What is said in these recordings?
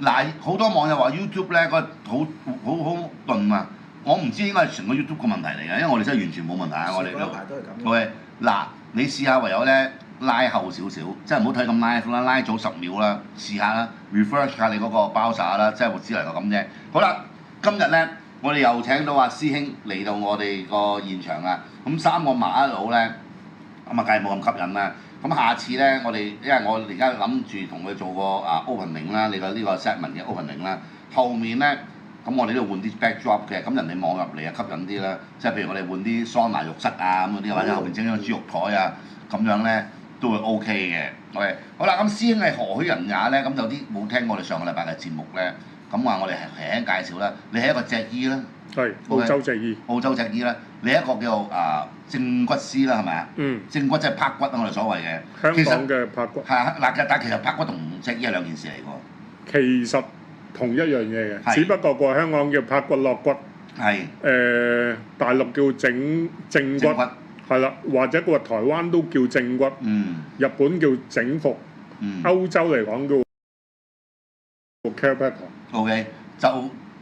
嗱，好多網友話 YouTube 咧個好頓啊！我唔知應該係成個 YouTube 個問題嚟嘅，因為我哋真係完全冇問題啊！我哋嗰一排都係咁。OK，嗱，你試下唯有咧拉後少少，即係唔好睇咁 live 啦，拉早10秒啦，試下啦 refresh 下你嗰個包撒啦，即係只能夠咁啫。好啦，今日咧我哋又請到阿師兄嚟到我哋個現場啦。咁3個麻甩佬咧，咁啊梗係冇咁吸引啦。咁下次咧，因為我而家諗住同佢做個opening 啦，你個呢個 segment 嘅 opening 啦，後面咧。咁我哋都要換啲 backdrop 嘅，咁人哋望入嚟啊吸引啲啦，即係譬如我哋換啲桑拿浴室啊咁嗰啲，或者後邊整張豬肉台啊，咁樣咧都會 OK 嘅。OK，好啦，咁師兄係何許人也咧？咁有啲冇聽過我哋上個禮拜嘅節目咧，咁話我哋輕輕介紹啦。你係一個脊醫啦，係澳洲脊醫，澳洲脊醫啦，你係一個叫做正骨師啦，係咪啊？嗯。正骨即係拍骨啊，我哋所謂嘅。香港嘅拍骨。係啊，嗱，但係其實拍骨同脊醫係兩件事嚟㗎。其實同一樣嘢嘅，只不過個香港叫拍骨落骨，大陸叫正骨，係啦，或者個台灣都叫正骨，日本叫整復，歐洲嚟講叫 chiropractor。OK， 就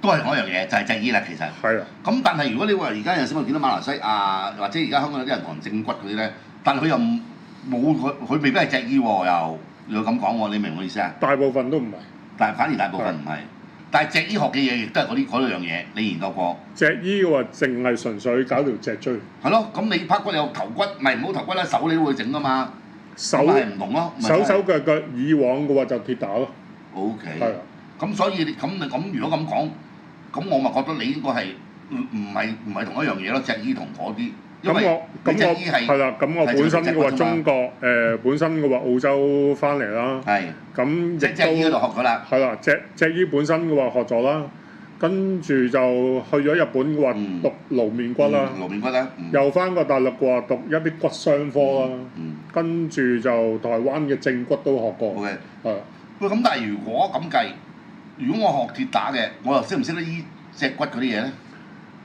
都係同一樣嘢，就係脊醫啦，其實。係啊。咁但係如果你話而家有時我見到馬來西亞或者而家香港有啲人同人正骨嗰啲咧，但係佢又冇佢未必係脊醫喎，又咁講喎，你明我意思啊？大部分都唔係。反而大部分唔係，但係脊醫學嘅嘢亦都係嗰樣嘢，你研究過？脊醫嘅話，淨係純粹搞條脊椎。係咯，咁你拍骨有頭骨，唔係冇頭骨啦，手你都會整噶嘛。手係唔同咯。手腳以往嘅話就鐵打咯。OK。係啊。咁所以咁如果咁講，咁我咪覺得你應該係唔係同一樣嘢咯？脊醫同嗰啲。咁我係啦，咁我本身嘅話中國本身嘅話澳洲翻嚟啦，咁脊醫嗰度學咗啦，係啦，脊醫本身嘅話學咗啦，跟住就去咗日本嘅話讀顱面骨啦，又翻過大陸嘅話讀一啲骨傷科啦，跟住就台灣嘅正骨都學過，係。喂，咁但係如果咁計，如果我學鐵打嘅，我又識唔識得醫脊骨嗰啲嘢咧？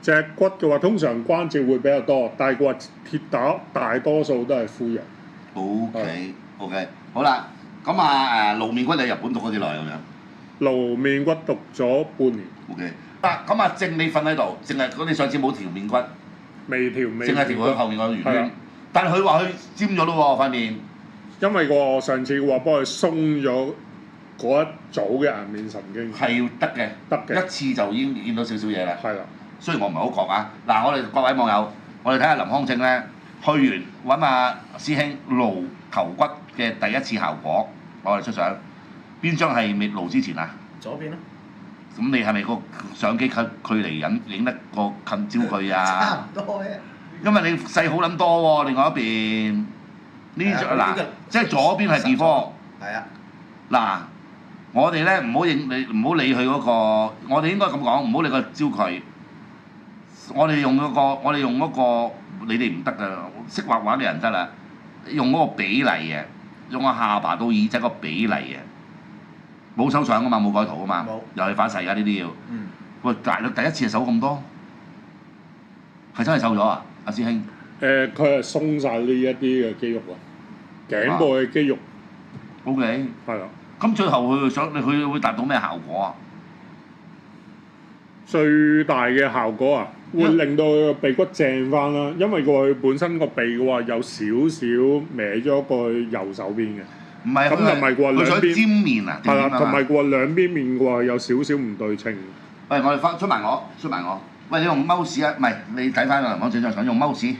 脊骨嘅話，通常關節會比較多，但係佢話鐵打大多數都係夫人。OK，好啦，咁顱面骨你喺日本讀咗幾耐咁樣？顱面骨讀咗半年。OK，咁正你瞓喺度，淨係你上次冇調面骨，未調，淨係調佢後面個圓圈。但係佢話佢尖咗咯喎塊面。因為我上次話幫佢鬆咗嗰一組嘅顏面神經。係得嘅，一次就已經見到少少嘢啦。係啦。雖然我唔係好覺啊，嗱，我哋各位網友，我哋睇下林康正咧，去完揾阿師兄顱頭骨嘅第一次效果，我哋出相，邊張係未顱之前啊？左邊咯。咁你係咪個相機距離影得個近焦距啊？差唔多嘅。因為你細好撚多喎，另外一邊呢張嗱，即係左邊係 before。係啊。嗱，我哋咧唔好理佢嗰個，我哋應該咁講，唔好理個焦距。我哋用嗰個，你哋唔得㗎，識畫畫嘅人得啦。用嗰個比例嘅，用個下巴到耳仔個比例嘅，冇手相㗎嘛，冇改圖㗎嘛，又係反噬㗎呢啲要。喂，大陸第一次係瘦咁多，係真係瘦咗啊，阿師兄？佢係鬆晒呢一啲嘅肌肉啊，頸部嘅肌肉。OK。係啦。咁最後佢會達到咩效果啊？最大嘅效果啊，會令到佢個鼻骨正翻啦，因為佢本身個鼻嘅話有少少歪咗過去右手邊嘅。唔係，咁就唔係話兩邊尖面啊？係啦，同埋話兩邊面嘅話有少少唔對稱。喂，我哋出埋我。喂，你用 mouse 啊？唔係，你睇翻個林康正想用 mouse。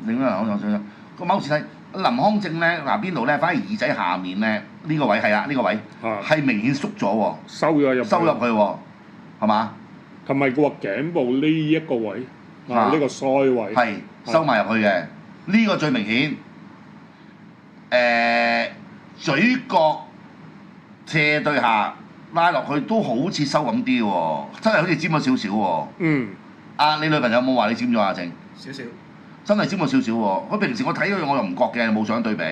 你嗰個林康正個 mouse 睇林康正咧，嗱邊度咧？反而耳仔下面咧呢個位係啊，呢個位係明顯縮咗喎，收入去喎，係嘛？同埋佢話頸部呢一個位，呢個腮位係收埋入去嘅，呢個最明顯。嘴角斜對下拉落去都好似收咁啲喎，真係好似尖咗少少喎。你女朋友有冇話你尖咗啊？正少少。真係尖咗少少喎。佢平時我睇佢我又唔覺嘅，冇相對比。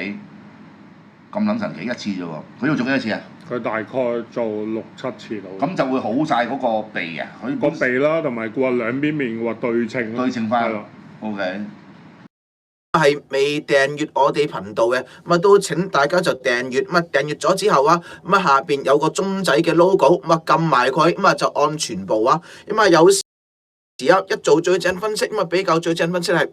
咁撚神奇，一次啫喎。佢要做幾多次啊？佢大概做6、7次到。咁就會好晒嗰個鼻啊！佢個鼻啦，同埋佢話兩邊面話對稱咯。對稱翻。OK。係未訂閱我哋頻道嘅，咁啊都請大家就訂閱，咁啊訂閱咗之後啊，咁啊下邊有個鐘仔嘅 logo，咁啊撳埋佢，咁啊就按全部啊，咁啊有時啊一做最正分析，咁啊比較最正分析係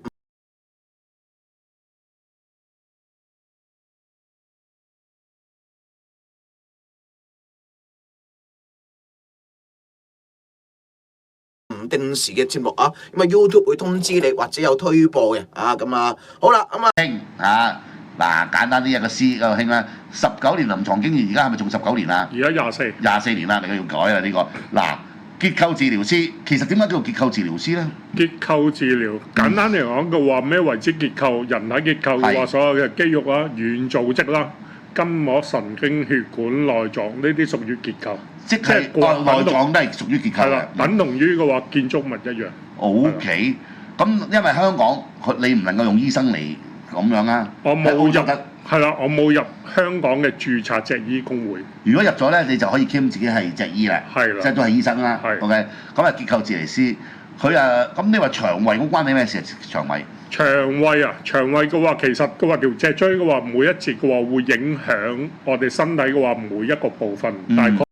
唔定時嘅節目啊，咁啊 YouTube 會通知你或者有推播嘅啊，咁啊好啦，咁啊興啊嗱簡單啲一個師個興啦，19年臨床經驗，而家係咪仲19年啊？而家24年啦，你要改啦呢個嗱。結構治療師其實點解叫做結構治療師咧？結構治療簡單嚟講嘅話，咩為之結構？人體結構嘅話，所有嘅肌肉啦、軟組織啦、筋膜、神經、血管、內臟呢啲屬於結構。即係內臟都係屬於結構。係啦，等同於嘅話建築物一樣。OK，咁因為香港你唔能夠用醫生嚟咁樣啊。我冇入係啦，我冇入香港嘅註冊脊醫工會。如果入咗咧，你就可以 claim 自己係脊醫啦，係啦，即係都係醫生啦。OK，咁啊結構治療師，佢咁你話腸胃咁關你咩事啊？腸胃腸胃嘅話，其實嘅話條脊椎嘅話，每一節嘅話會影響我哋身體嘅話每一個部分，大概